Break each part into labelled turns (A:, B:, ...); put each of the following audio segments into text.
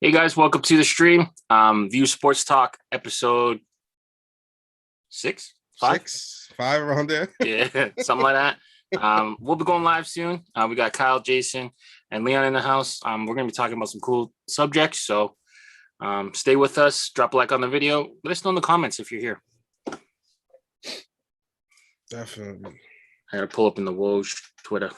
A: Hey guys, welcome to the stream. View Sports Talk episode 5.
B: 5 around there.
A: Yeah, something like that. We'll be going live soon. We got Kyle, Jason, and Leon in the house. We're going to be talking about some cool subjects. So stay with us. Drop a like on the video. Let us know in the comments if you're here.
B: Definitely.
A: I got to pull up in the Woj Twitter.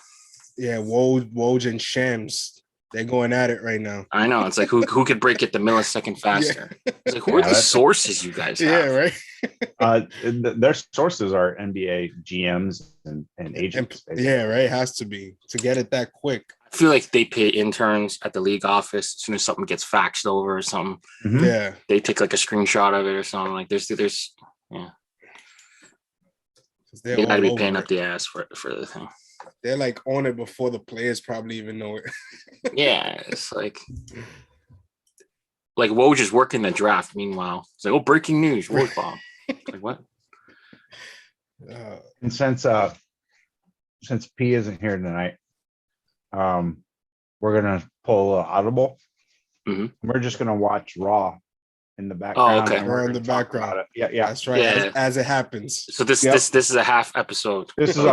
B: Yeah, Woj and Shams. They're going at it right now.
A: I know. It's like who could break it the millisecond faster? Yeah. It's like, who are the sources you guys have?
B: Yeah,
C: right. Their sources are NBA GMs and agents.
B: Yeah, right. It has to be to get it that quick.
A: I feel like they pay interns at the league office as soon as something gets faxed over or something.
B: Mm-hmm. Yeah,
A: they take like a screenshot of it or something. Like there's yeah. They got to be paying up the ass for the thing.
B: They're like on it before the players probably even know it.
A: Yeah, it's like Woj is working the draft. Meanwhile, it's like, oh, breaking news, Woj bomb. Like what?
C: And since P isn't here tonight, we're gonna pull a audible.
A: Mm-hmm.
C: We're just gonna watch Raw in the background.
A: Oh, okay.
B: We're in the background.
C: Yeah,
B: that's right. Yeah. As it happens.
A: So this is a half episode.
C: This is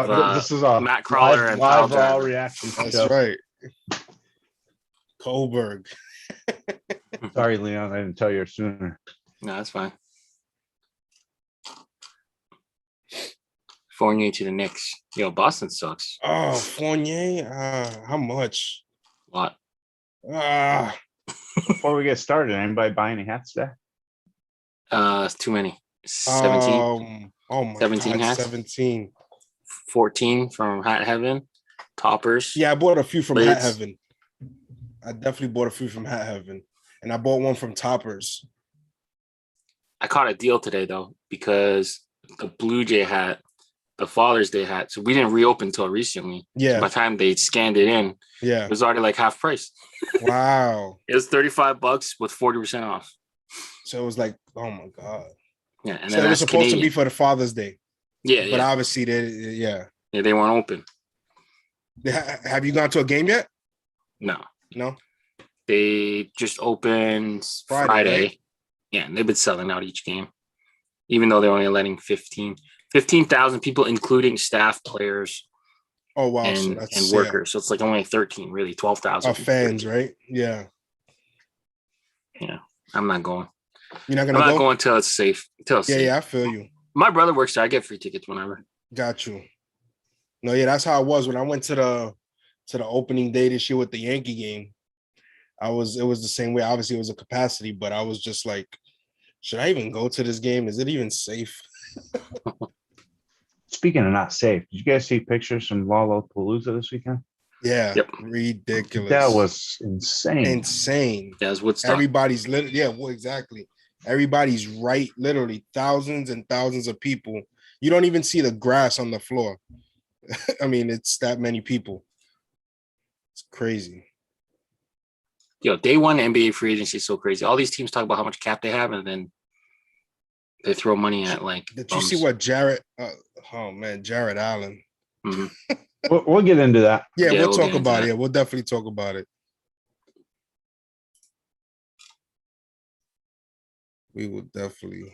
C: a
A: Matt Crawler and
C: live Raw reaction.
B: That's right. Kohlberg.
C: Sorry, Leon, I didn't tell you sooner.
A: No, that's fine. Fournier to the Knicks. Yo, Boston sucks.
B: Oh, Fournier. How much?
A: A lot.
C: Before we get started, anybody buy any hats today?
A: It's too many. 17.
B: Oh my
A: 17
B: God,
A: hats.
B: 17.
A: 14 from Hat Heaven. Toppers.
B: Yeah, I bought a few from
A: Lids.
B: Hat Heaven. I definitely bought a few from Hat Heaven. And I bought one from Toppers.
A: I caught a deal today though, because the Blue Jay hat, the Father's Day hat, so we didn't reopen until recently.
B: Yeah.
A: So by the time they scanned it in,
B: yeah,
A: it was already like half price.
B: Wow.
A: It was $35 with 40% off.
B: So it was like, oh my God.
A: Yeah, and
B: so
A: then
B: it was supposed
A: Canadian.
B: to be for the Father's Day.
A: Yeah,
B: but obviously they
A: weren't open.
B: Have you gone to a game yet?
A: No.
B: They
A: just opened Friday.
B: Right?
A: Yeah, and they've been selling out each game, even though they're only letting 15,000 people, including staff, players.
B: Oh wow,
A: and workers. So it's like only 13, really 12,000
B: fans, right? Yeah.
A: Yeah, I'm not going.
B: You're not
A: gonna. I'm not going until it's safe.
B: Yeah, I feel you.
A: My brother works there. I get free tickets whenever.
B: Got you. No, yeah, that's how it was when I went to the opening day this year with the Yankee game. It was the same way. Obviously, it was a capacity, but I was just like, should I even go to this game? Is it even safe?
C: Speaking of not safe, did you guys see pictures from Lollapalooza this weekend?
B: Yeah,
A: yep.
B: Ridiculous.
C: That was insane.
B: Insane.
A: That's what's
B: everybody's literally. Yeah, well, exactly. Everybody's right. Literally thousands and thousands of people. You don't even see the grass on the floor. I mean, it's that many people. It's crazy.
A: Yo, day one NBA free agency is so crazy. All these teams talk about how much cap they have, and then they throw money at like.
B: Did you see what Jared Allen?
A: Mm-hmm.
C: We'll get into that.
B: Yeah, we'll talk about it. Yeah, we'll definitely talk about it. We will definitely.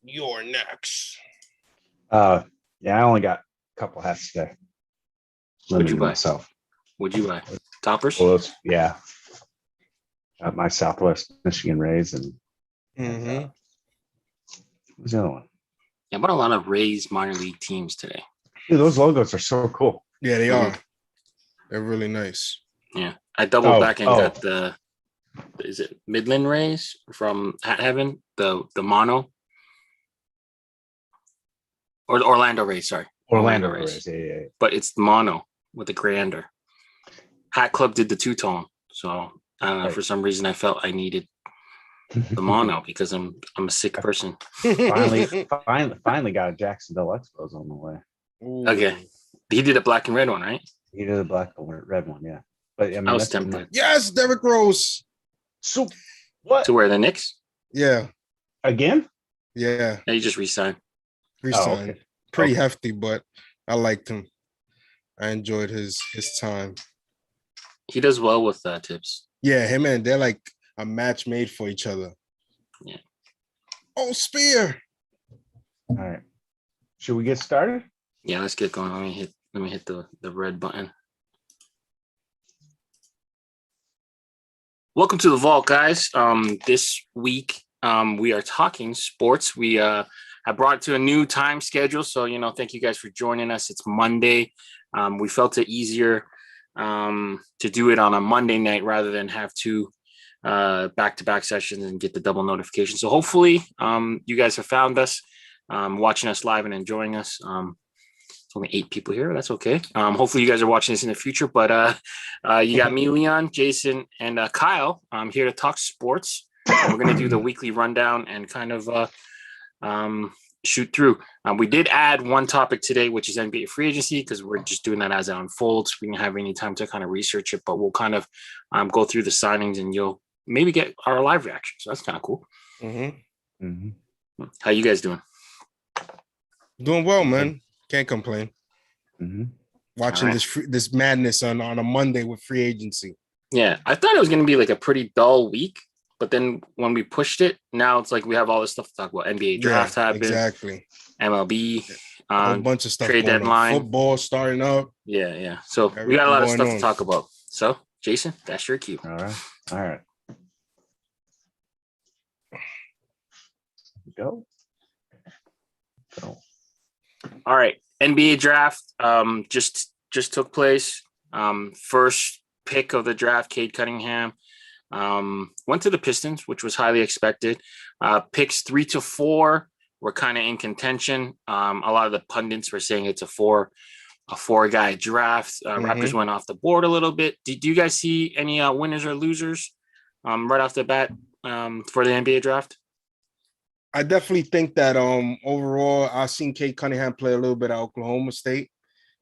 B: You're next.
C: Yeah, I only got a couple hats today.
A: What'd you buy?
C: Myself.
A: What'd you buy? Toppers?
C: Well, yeah. My Southwest Michigan Rays and what's the other one?
A: Yeah, I bought a lot of Rays minor league teams today.
C: Dude, those logos are so cool.
B: Yeah, they are. They're really nice.
A: Yeah, I doubled back and got the is it Midland Rays from Hat Heaven, the mono, or the Orlando Rays. Sorry,
C: Orlando Rays. Yeah.
A: But it's the mono with the grander. Hat Club did the two-tone, so I don't know. For some reason, I felt I needed the mono because I'm a sick person.
C: finally got a Jacksonville Expos on the way.
B: Ooh.
A: Okay, he did a black and red one, right?
C: He did a black and red one, yeah. But I mean,
A: I was tempted.
B: Yes, Derrick Rose.
C: So what?
A: To wear the Knicks?
B: Yeah.
C: Again?
B: Yeah.
A: Yeah, you just re-signed.
B: Pretty hefty, but I liked him. I enjoyed his time.
A: He does well with tips.
B: Yeah, him and they're like a match made for each other.
A: Yeah.
B: Oh, spear.
C: All right. Should we get started?
A: Yeah, let's get going. Let me hit the red button. Welcome to the vault, guys. This week we are talking sports. We have brought it to a new time schedule, so thank you guys for joining us. It's Monday. We felt it easier to do it on a Monday night rather than have two back-to-back sessions and get the double notification. So hopefully you guys have found us, watching us live and enjoying us. It's only 8 people here. That's okay. Hopefully you guys are watching this in the future, but you got me, Leon, Jason, and Kyle. I'm here to talk sports. We're going to do the weekly rundown and kind of shoot through. We did add one topic today, which is NBA free agency, because we're just doing that as it unfolds. We didn't have any time to kind of research it, but we'll kind of go through the signings and you'll maybe get our live reaction. So that's kind of cool.
B: Mm-hmm.
C: Mm-hmm.
A: How you guys doing?
B: Doing well, man. Can't complain.
C: Mm-hmm.
B: Watching
A: All right.
B: this madness on a Monday with free agency.
A: Yeah, I thought it was going to be like a pretty dull week, but then when we pushed it, now it's like we have all this stuff to talk about. NBA draft happened,
B: exactly.
A: MLB,
B: A whole bunch of stuff
A: trade
B: going
A: deadline,
B: on. Football starting up.
A: Yeah. So we got a
B: Everything
A: lot of
B: going
A: stuff
B: on.
A: to talk about. So, Jason, that's your cue.
C: All right. Go.
A: All right, NBA draft just took place. First pick of the draft, Cade Cunningham, went to the Pistons, which was highly expected. Picks 3 to 4 were kind of in contention. A lot of the pundits were saying it's a four guy draft. Raptors went off the board a little bit. Do you guys see any winners or losers right off the bat for the NBA draft?
B: I definitely think that overall, I've seen Cade Cunningham play a little bit at Oklahoma State,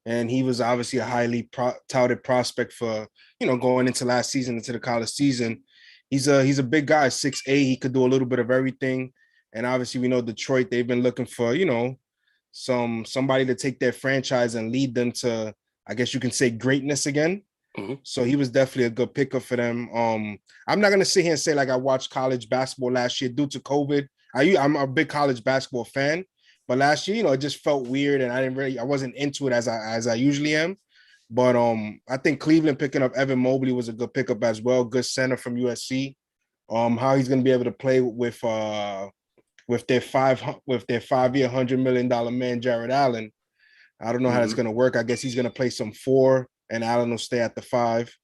B: and he was obviously a highly touted prospect for going into last season, into the college season. He's a big guy, 6'8". He could do a little bit of everything, and obviously we know Detroit. They've been looking for somebody to take their franchise and lead them to, I guess you can say, greatness again.
A: Mm-hmm.
B: So he was definitely a good pickup for them. I'm not gonna sit here and say like I watched college basketball last year due to COVID. I'm a big college basketball fan, but last year, it just felt weird, and I wasn't into it as I usually am. But I think Cleveland picking up Evan Mobley was a good pickup as well. Good center from USC. How he's going to be able to play with their 5-year $100 million man Jared Allen. I don't know how that's going to work. I guess he's going to play some 4, and Allen will stay at the 5.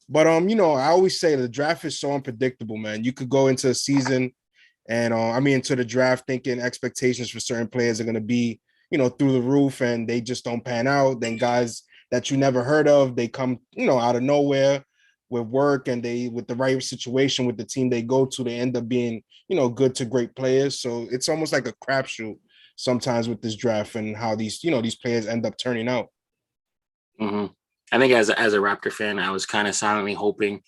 B: But I always say the draft is so unpredictable, man. You could go into a season. And into the draft, thinking expectations for certain players are going to be, through the roof, and they just don't pan out. Then guys that you never heard of, they come, out of nowhere with work, and they, with the right situation with the team they go to, they end up being, good to great players. So it's almost like a crapshoot sometimes with this draft and how these players end up turning out.
A: Mm-hmm. I think as a Raptor fan, I was kind of silently hoping,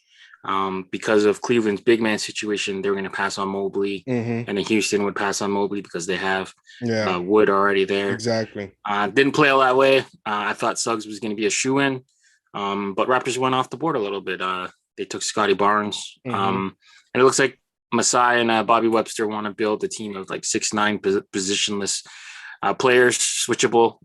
A: because of Cleveland's big man situation, they were going to pass on Mobley, and then Houston would pass on Mobley because they have Wood already there.
B: Exactly.
A: Didn't play out that way. I thought Suggs was going to be a shoe-in, but Raptors went off the board a little bit. They took Scotty Barnes, and it looks like Masai and Bobby Webster want to build a team of like 6'9" positionless players, switchable.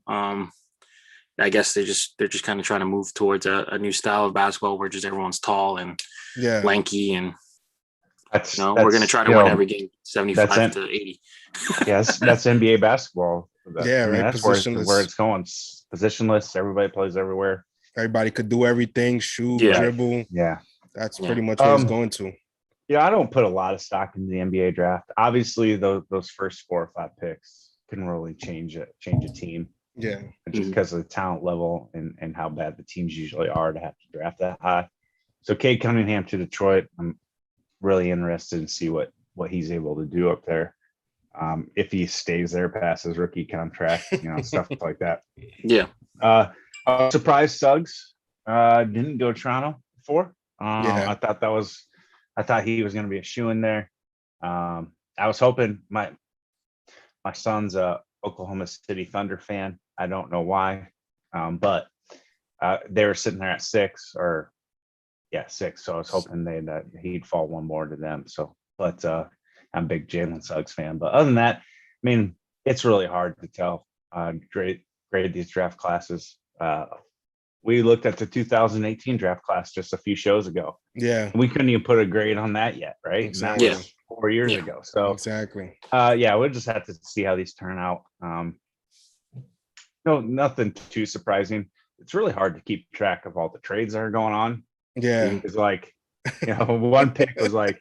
A: I guess they're just kind of trying to move towards a new style of basketball where just everyone's tall and lanky, and
C: that's
A: we're going to try to win every game 75 to 80.
C: Yes, that's NBA basketball.
B: Right.
C: That's where it's going. It's positionless. Everybody plays everywhere.
B: Everybody could do everything, shoot, dribble.
C: Yeah.
B: That's pretty much what it's going to.
C: Yeah, I don't put a lot of stock into the NBA draft. Obviously, those first 4 or 5 picks can really change a team.
B: Yeah.
C: Just because of the talent level and how bad the teams usually are to have to draft that high. So Cade Cunningham to Detroit, I'm really interested to see what he's able to do up there. If he stays there past his rookie contract, stuff like that.
A: Yeah.
C: I was surprised Suggs didn't go to Toronto before. I thought he was going to be a shoe-in there. I was hoping my son's a Oklahoma City Thunder fan. I don't know why, but they were sitting there at 6 or 6. So I was hoping he'd fall one more to them. So, but I'm a big Jalen Suggs fan. But other than that, I mean, it's really hard to tell. Grade these draft classes. We looked at the 2018 draft class just a few shows ago.
B: Yeah.
C: And we couldn't even put a grade on that yet, right?
B: Exactly.
C: And that was 4 years ago. So
B: exactly.
C: we'll just have to see how these turn out. No, nothing too surprising. It's really hard to keep track of all the trades that are going on.
B: Yeah.
C: Because one pick was like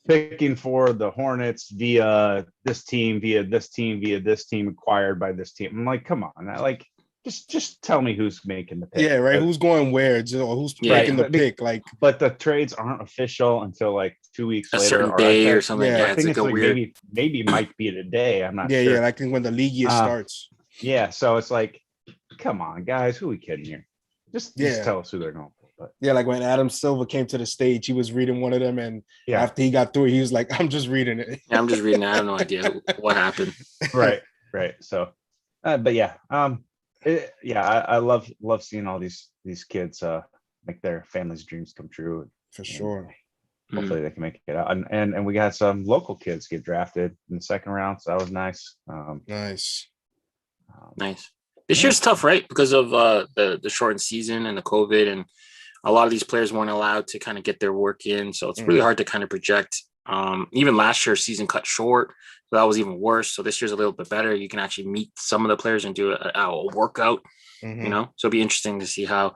C: picking for the Hornets via this team, via this team, acquired by this team. I'm like, come on, just tell me who's making the pick.
B: Yeah, right. Who's going where? Or who's making the pick?
C: But the trades aren't official until like 2 weeks later,
A: certain day or something.
C: Yeah, I think it's like weird. maybe might be today. I'm not sure.
B: Yeah, I think when the league year starts.
C: Yeah, so it's like, come on, guys, who are we kidding here? Just tell us who they're going for. But
B: yeah, like when Adam Silver came to the stage, he was reading one of them, and after he got through it, he was like, "I'm just reading it."
A: Yeah, I'm just reading it. I have no idea what happened.
C: Right. So, but yeah, I love seeing all these kids make their families' dreams come true.
B: For sure.
C: Hopefully they can make it out. And we got some local kids get drafted in the second round, so that was nice.
B: Nice.
A: This year's tough, right? Because of the shortened season and the COVID, and a lot of these players weren't allowed to kind of get their work in. So it's really hard to kind of project. Even last year's season cut short, so that was even worse. So this year's a little bit better. You can actually meet some of the players and do a workout, So it'll be interesting to see how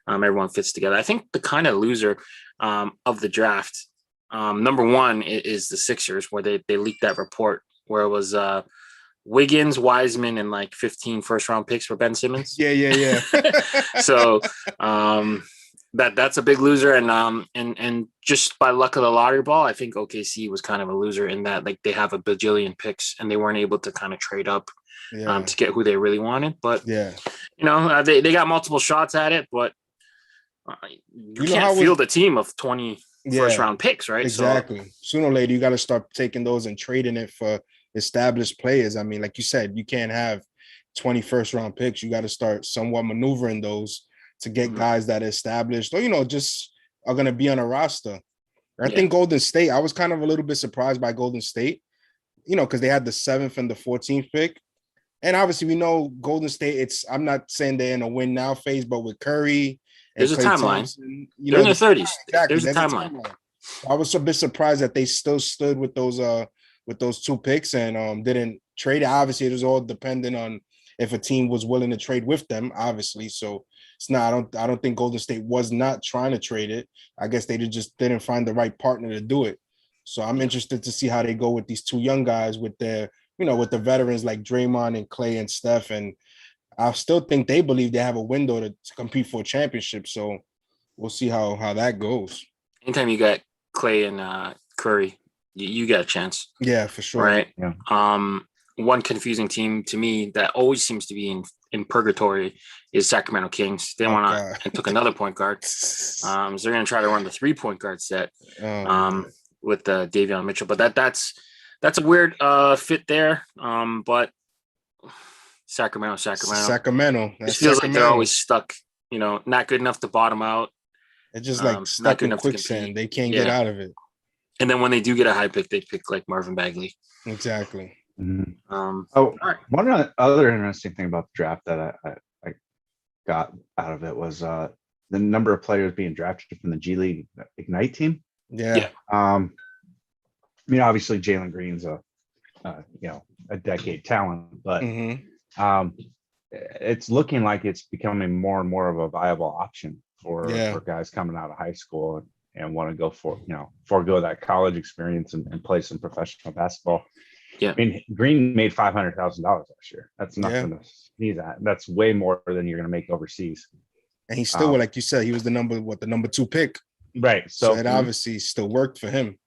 A: everyone fits together. I think the kind of loser of the draft, number one is the Sixers, where they leaked that report where it was Wiggins, Wiseman, and like 15 first-round picks for Ben Simmons.
B: Yeah.
A: So that's a big loser, and just by luck of the lottery ball, I think OKC was kind of a loser in that, like, they have a bajillion picks and they weren't able to kind of trade up to get who they really wanted. But they got multiple shots at it, but you can't field a team of 20 first-round picks, right?
B: Exactly. So, sooner or later, you got to start taking those and trading it for established players. I mean, like you said, you can't have 20 first-round picks. You got to start somewhat maneuvering those to get guys that are established or, just are going to be on a roster. I think Golden State, I was kind of a little bit surprised by Golden State, because they had the 7th and the 14th pick. And obviously we know Golden State, I'm not saying they're in a win now phase, but with Curry,
A: there's a timeline. They're in their 30s.
B: Exactly.
A: There's a timeline.
B: I was a bit surprised that they still stood with those 2 picks and didn't trade. Obviously, it was all dependent on if a team was willing to trade with them, obviously. So it's not, I don't think Golden State was not trying to trade it. I guess they just didn't find the right partner to do it. So I'm interested to see how they go with these 2 young guys with their, with the veterans like Draymond and Clay and Steph. And I still think they believe they have a window to compete for a championship. So we'll see how that goes.
A: Anytime you got Clay and Curry, you got a chance.
B: Yeah, for sure.
A: Right.
B: Yeah.
A: One confusing team to me that always seems to be in purgatory is Sacramento Kings. They went on and took another point guard. So they're going to try to run the 3-point guard set with Davion Mitchell. But that's a weird fit there. But Sacramento. It feels like they're always stuck. Not good enough to bottom out.
B: It's just like stuck in quicksand. They can't get out of it.
A: And then when they do get a high pick, they pick like Marvin Bagley.
B: Exactly.
C: One other interesting thing about the draft that I got out of it was the number of players being drafted from the G League Ignite team.
B: Yeah.
C: Obviously Jalen Green's a decade talent, but it's looking like it's becoming more and more of a viable option for guys coming out of high school and want to go forego that college experience and play some professional basketball. Yeah. I mean, Green made $500,000 last year. That's nothing to sneeze at. That's way more than you're going to make overseas.
B: And he still, like you said, he was the number 2 pick.
C: Right.
B: So it obviously still worked for him.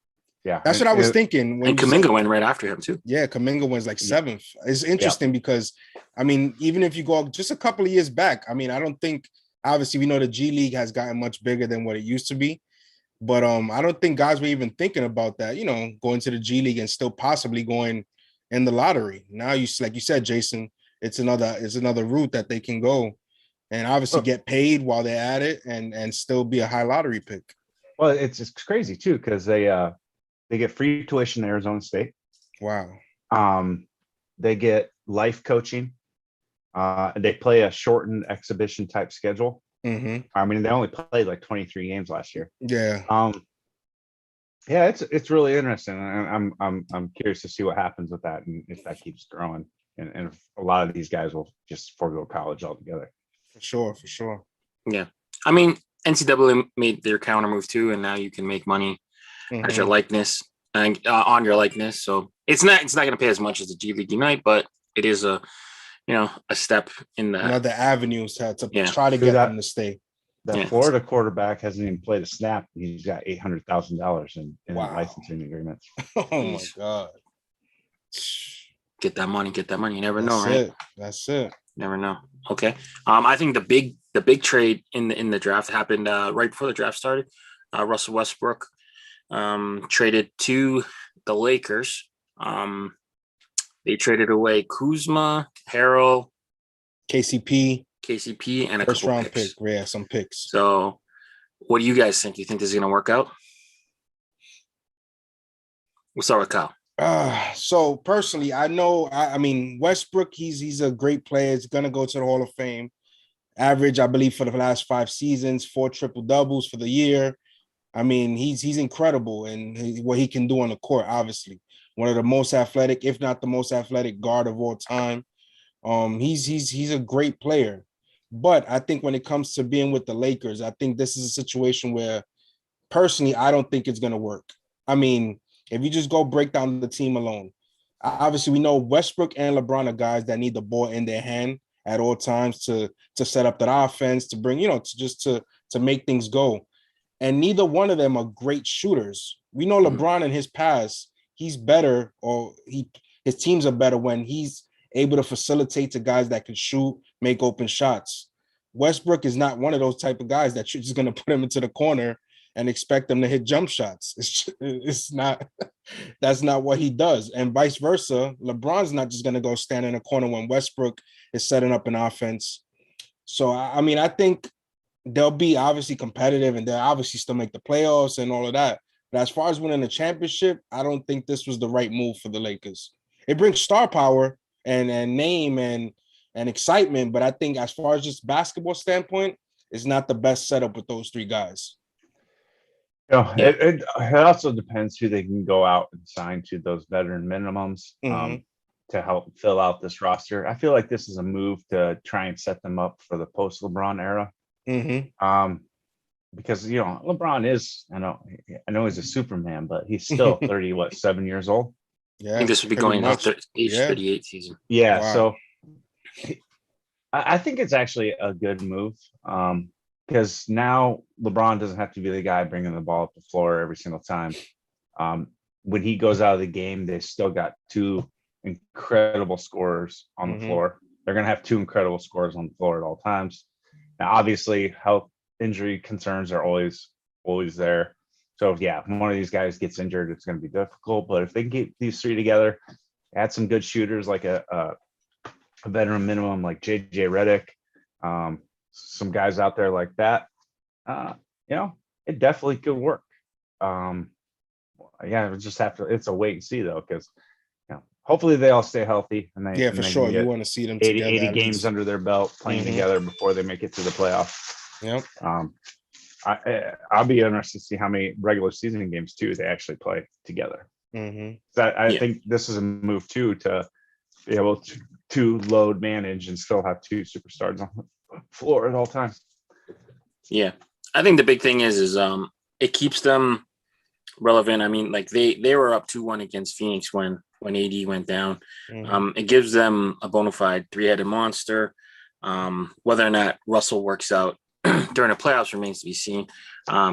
C: Yeah.
B: That's what I was thinking.
A: And Kuminga went right after him too.
B: Yeah, Kuminga was like 7th. It's interesting because, I mean, even if you go just a couple of years back, I mean, I don't think, obviously we know the G League has gotten much bigger than what it used to be. But I don't think guys were even thinking about that, going to the G League and still possibly going in the lottery. Now, like you said, Jason, it's another route that they can go, and obviously get paid while they're at it, and still be a high lottery pick.
C: Well, it's crazy too because they get free tuition to Arizona State.
B: Wow.
C: They get life coaching. They play a shortened exhibition type schedule.
B: Mm-hmm.
C: I mean, they only played like 23 games last year.
B: Yeah.
C: Yeah, it's really interesting. I'm curious to see what happens with that and if that keeps growing, and if a lot of these guys will just forego college altogether.
B: For sure.
A: Yeah, I mean, NCAA made their counter move too, and now you can make money as your likeness and on your likeness. So it's not going to pay as much as the G League Unite, but it is a step in the
B: another avenue to try to get them to stay.
C: That Florida quarterback hasn't even played a snap. He's got $800,000 in licensing agreements.
B: Oh my God!
A: Get that money. You never know, right?
B: That's it.
A: Never know. Okay. I think the big trade in the draft happened right before the draft started. Russell Westbrook traded to the Lakers. They traded away Kuzma, Harrell,
B: KCP,
A: and a
B: first
A: couple
B: round
A: picks.
B: pick. Yeah, some picks.
A: So, what do you guys think? You think this is going to work out? We'll start with Kyle.
B: So personally, I know. I mean, Westbrook. He's a great player. He's gonna go to the Hall of Fame. Average, I believe, for the last 5 seasons, 4 triple doubles for the year. I mean, he's incredible and what he can do on the court. Obviously, one of the most athletic, if not the most athletic guard of all time. He's a great player. But I think when it comes to being with the Lakers, I think this is a situation where, personally, I don't think it's going to work. I mean, if you just go break down the team alone, obviously we know Westbrook and LeBron are guys that need the ball in their hand at all times to set up that offense, to bring, to make things go. And neither one of them are great shooters. We know LeBron in his past, he's better, or his teams are better when he's able to facilitate to guys that can shoot, make open shots. Westbrook is not one of those type of guys that you're just going to put him into the corner and expect them to hit jump shots. It's not, that's not what he does. And vice versa, LeBron's not just going to go stand in a corner when Westbrook is setting up an offense. So, I mean, I think they'll be obviously competitive and they'll obviously still make the playoffs and all of that. But as far as winning a championship, I don't think this was the right move for the Lakers. It brings star power and name and excitement, but I think as far as just basketball standpoint, it's not the best setup with those 3 guys.
C: It also depends who they can go out and sign to those veteran minimums to help fill out this roster. I feel like this is a move to try and set them up for the post LeBron era. Because LeBron is, I know he's a Superman, but he's still 7 years old.
B: Yeah,
A: I think this would be going into age 38 season.
C: Yeah, wow. So I think it's actually a good move. Because now LeBron doesn't have to be the guy bringing the ball up the floor every single time. When he goes out of the game, they still got 2 incredible scorers on the floor. They're going to have 2 incredible scorers on the floor at all times. Now, obviously, health injury concerns are always there. So, if one of these guys gets injured, it's going to be difficult. But if they can keep these 3 together, add some good shooters like a veteran minimum like J.J. Redick, some guys out there like that, it definitely could work. We just have to, it's a wait and see though, because hopefully they all stay healthy and they
B: for sure you want to see them
C: 80 games under their belt playing together before they make it to the playoffs. I'll be interested to see how many regular season games too they actually play together. I think this is a move too to be able to load manage and still have 2 superstars on the floor at all times.
A: Yeah, I think the big thing is it keeps them relevant. I mean, like they were up 2-1 against Phoenix when AD went down. It gives them a bona fide 3-headed monster. Whether or not Russell works out during the playoffs remains to be seen.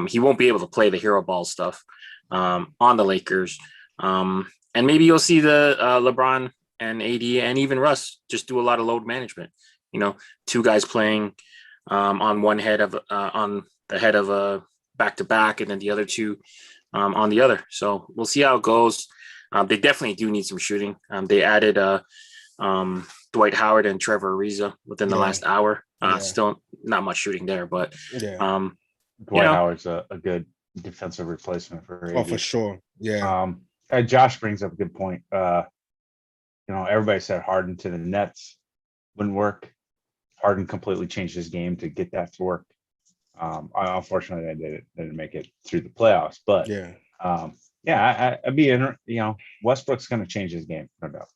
A: He won't be able to play the hero ball stuff on the Lakers. And maybe you'll see the LeBron and AD and even Russ just do a lot of load management. 2 guys playing on one head of on the head of a back-to-back, and then the other 2 on the other. So we'll see how it goes. They definitely do need some shooting. They added Dwight Howard and Trevor Ariza within the last hour. Still not much shooting there, but
C: Dwight Howard's a good defensive replacement for AD.
B: Oh, for sure. Yeah.
C: Josh brings up a good point. Everybody said Harden to the Nets wouldn't work. Harden completely changed his game to get that to work. Unfortunately, I didn't make it through the playoffs, but I'd be Westbrook's going to change his game, no doubt,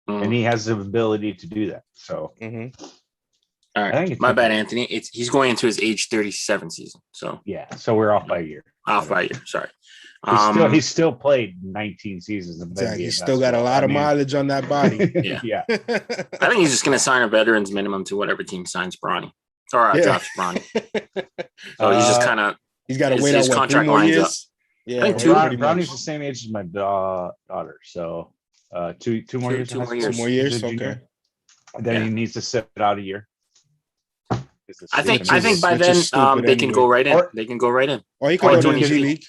C: and he has the ability to do that. So,
A: all right, my bad, Anthony. He's going into his age 37 season. So
C: so we're off by a year.
A: Sorry.
C: He's still played 19 seasons.
B: Exactly. He's still got a lot of mileage on that body.
C: Yeah.
A: I think he's just going to sign a veterans minimum to whatever team signs Bronny or drafts Bronny. So he's just kind of
B: he's got to wait out what, 3 more years.
A: Yeah, I think
C: Bronny's the same age as my daughter, so two more years.
B: 2 more years. Okay.
C: Then he needs to sit out a year.
A: I think by then they can go right in. They can go right in.
B: Or he can go to the G League.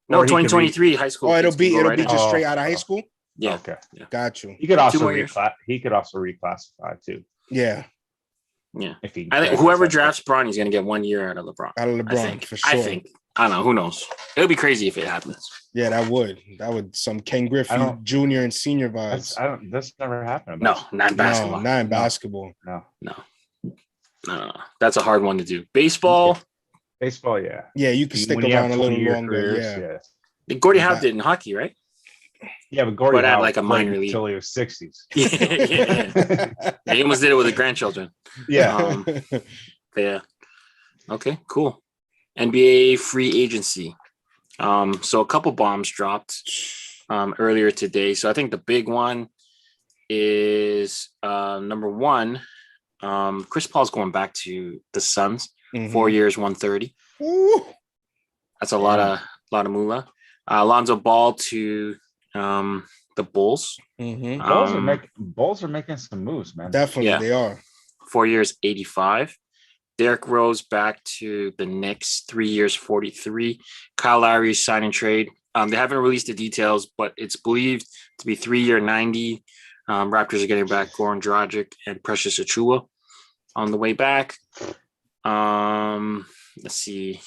A: No, 2023 high school.
B: Oh, it'll be just straight out of high school.
A: Yeah.
C: Okay.
B: Got you.
C: He could also reclassify too.
B: Yeah.
A: Yeah. I think whoever drafts Bron, he's going to get 1 year out of LeBron.
B: Out of LeBron, for sure.
A: I don't know. Who knows? It would be crazy if it happens.
B: Yeah, that would some Ken Griffey Jr. and senior vibes.
C: That's never happened.
A: No, not in basketball.
B: No, not in basketball.
A: No. That's a hard one to do. Baseball,
C: yeah.
B: Yeah, you can stick around a little longer.
A: Yeah. Gordie Howe did in hockey, right?
C: Yeah, but Gordie Howe
A: at like a minor league
C: until he was 60s.
A: He almost did it with the grandchildren.
C: Yeah.
A: Yeah. Okay, cool. NBA free agency. So a couple bombs dropped earlier today. So I think the big one is number one. Chris Paul's going back to the Suns. 4 years, 130.
B: Ooh.
A: That's a lot of moolah. Lonzo Ball to the Bulls.
C: Bulls are making some moves, man.
B: Definitely, they are.
A: 4 years, 85. Derrick Rose back to the Knicks. 3 years, 43. Kyle Lowry sign and trade. They haven't released the details, but it's believed to be 3 year, 90. Raptors are getting back Goran Dragic and Precious Achiuwa on the way back. Let's see.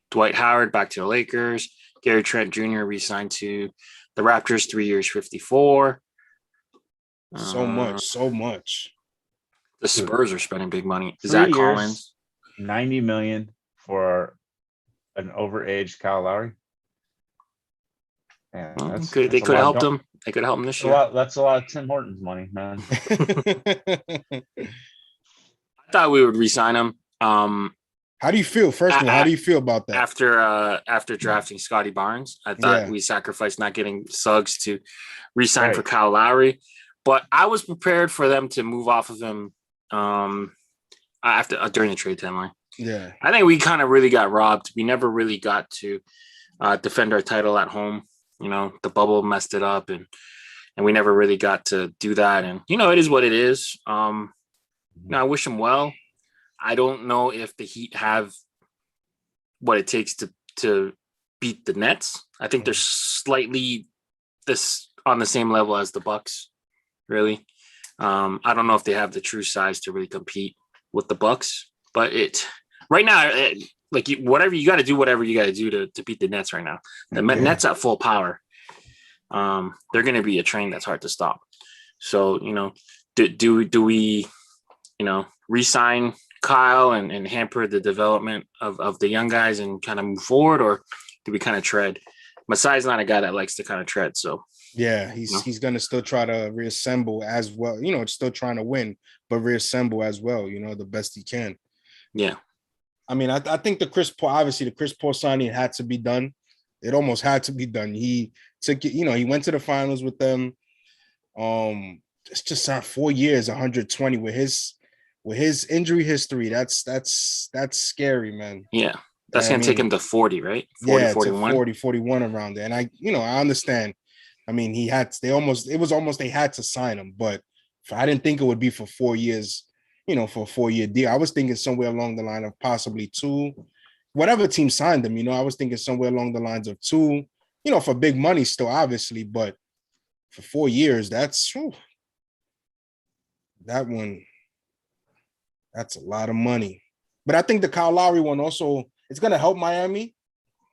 A: Dwight Howard back to the Lakers. Gary Trent Jr. re-signed to the Raptors, 3 years, 54.
B: So much.
A: The Spurs are spending big money. Zach Collins,
C: $90 million for an overaged Kyle Lowry. Yeah,
A: they could have helped him. They could help him this year.
C: That's a lot of Tim Hortons money, man.
A: I thought we would re-sign him.
B: How do you feel? First of all, how do you feel about that?
A: After drafting Scotty Barnes, I thought we sacrificed not getting Suggs to re-sign for Kyle Lowry. But I was prepared for them to move off of him during the trade deadline.
B: Yeah.
A: I think we kind of really got robbed. We never really got to defend our title at home. The bubble messed it up and we never really got to do that. And, it is what it is. I wish him well. I don't know if the Heat have what it takes to beat the Nets. I think they're slightly on the same level as the Bucks, really. I don't know if they have the true size to really compete with the Bucks, but right now, whatever you got to do, whatever you got to do to beat the Nets right now. The Nets at full power. They're going to be a train that's hard to stop. So, do we, re-sign Kyle and hamper the development of the young guys and kind of move forward, or do we kind of tread? Masai's not a guy that likes to kind of tread, so
B: yeah, he's gonna still try to reassemble as well. Still trying to win, but reassemble as well. The best he can.
A: Yeah,
B: I mean, I think the Chris Paul signing had to be done. It almost had to be done. He took it. He went to the finals with them. It's just 4 years, 120 with his injury history. That's scary, man.
A: Yeah. That's going to take him to 40, right? 40, 41.
B: 40, 41 around there. And I understand. I mean, they had to sign him, but I didn't think it would be for 4 years, for a 4-year deal. I was thinking somewhere along the line of possibly 2, whatever team signed him, I was thinking somewhere along the lines of 2, for big money still, obviously, but for 4 years, that's, That one, that's a lot of money. But I think the Kyle Lowry one also, it's gonna help Miami.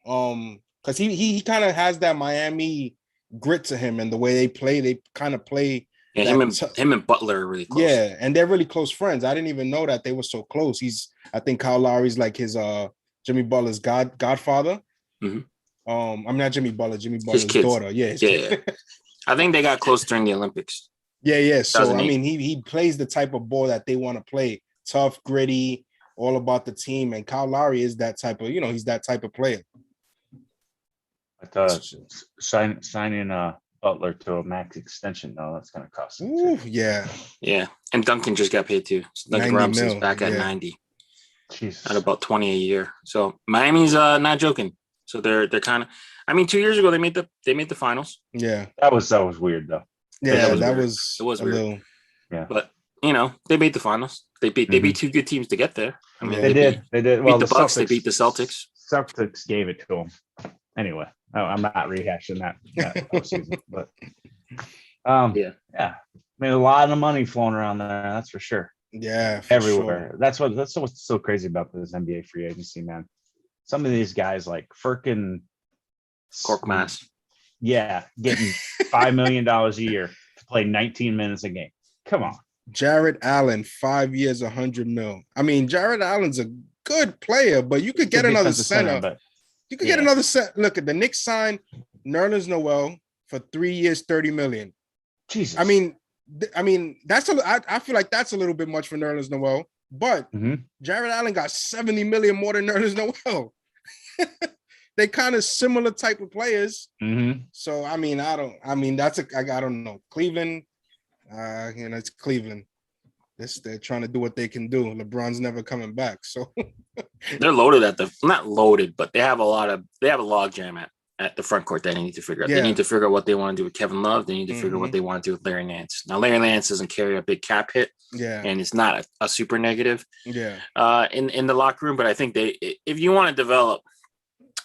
B: Because he kind of has that Miami grit to him, and the way they kind of play.
A: Yeah, him and Butler are really close.
B: Yeah, and they're really close friends. I didn't even know that they were so close. I think Kyle Lowry's like his Jimmy Butler's godfather.
A: Mm-hmm.
B: I'm not Jimmy Butler, Jimmy Butler's daughter. Yeah,
A: yeah. I think they got close during the Olympics.
B: Yeah. So I mean, he plays the type of ball that they want to play. Tough, gritty, all about the team. And Kyle Lowry is that type of, he's that type of player.
C: I thought signing Butler to a max extension, though, that's going to cost him.
B: Ooh, yeah.
A: And Duncan just got paid too. Duncan Robinson's back at 90.
C: Jesus.
A: At about 20 a year. So Miami's not joking. So they're kind of. I mean, 2 years ago they made the finals.
B: Yeah,
C: that was weird though.
B: Yeah,
A: it was weird.
B: Little,
C: yeah,
A: but they made the finals. They beat two good teams to get there. I mean,
C: they did. Well,
A: beat the Bucks. They beat the Celtics.
C: Celtics gave it to them. Anyway, I'm not rehashing that season, but yeah. I mean, a lot of money flowing around there. That's for sure.
B: Yeah,
C: everywhere.
B: Sure.
C: That's what's so crazy about this NBA free agency, man. Some of these guys like Firkin,
A: Korkmaz,
C: getting $5 million a year to play 19 minutes a game. Come on.
B: Jared Allen, 5 years, $100 million. I mean, Jared Allen's a good player, but you could get another center. You could get another set. Look at the Knicks signed Nerlens Noel for 3 years, $30 million.
C: Jesus.
B: I mean, I feel like that's a little bit much for Nerlens Noel, but Jared Allen got $70 million more than Nerlens Noel. They kind of similar type of players. So I don't know. Cleveland, it's Cleveland. They're trying to do what they can do. LeBron's never coming back. So
A: they're loaded not loaded, but they have a log jam at the front court that they need to figure out. They need to figure out what they want to do with Kevin Love. They need to figure out what they want to do with Larry Nance. Now, Larry Nance doesn't carry a big cap hit.
B: Yeah.
A: And it's not a super negative.
B: Yeah.
A: In the locker room. But I think if you want to develop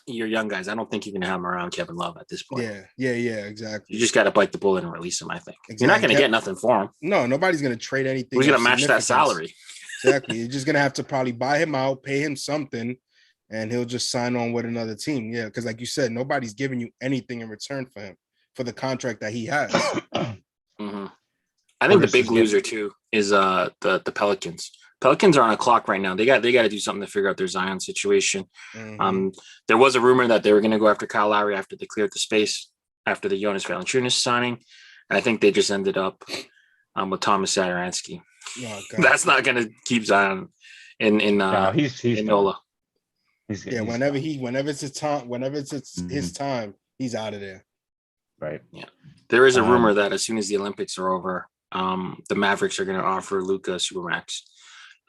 A: your young guys, I don't think you can have them around Kevin Love at this point.
B: Yeah, exactly.
A: You just got to bite the bullet and release him, I think.
B: Exactly.
A: You're not going to get nothing for him.
B: No, nobody's going to trade anything.
A: Who's going to match that salary?
B: Exactly. You're just going to have to probably buy him out, pay him something, and he'll just sign on with another team. Yeah, because like you said, nobody's giving you anything in return for him, for the contract that he has.
A: I think the big loser, too, is the Pelicans. Pelicans are on a clock right now. They got to do something to figure out their Zion situation. There was a rumor that they were going to go after Kyle Lowry after they cleared the space after the Jonas Valanciunas signing, and I think they just ended up with Thomas Satoransky. Oh, that's not going to keep Zion in NOLA.
B: Whenever it's his time, he's out of there.
C: Right.
A: Yeah. There is a rumor that as soon as the Olympics are over, the Mavericks are going to offer Luka Supermax.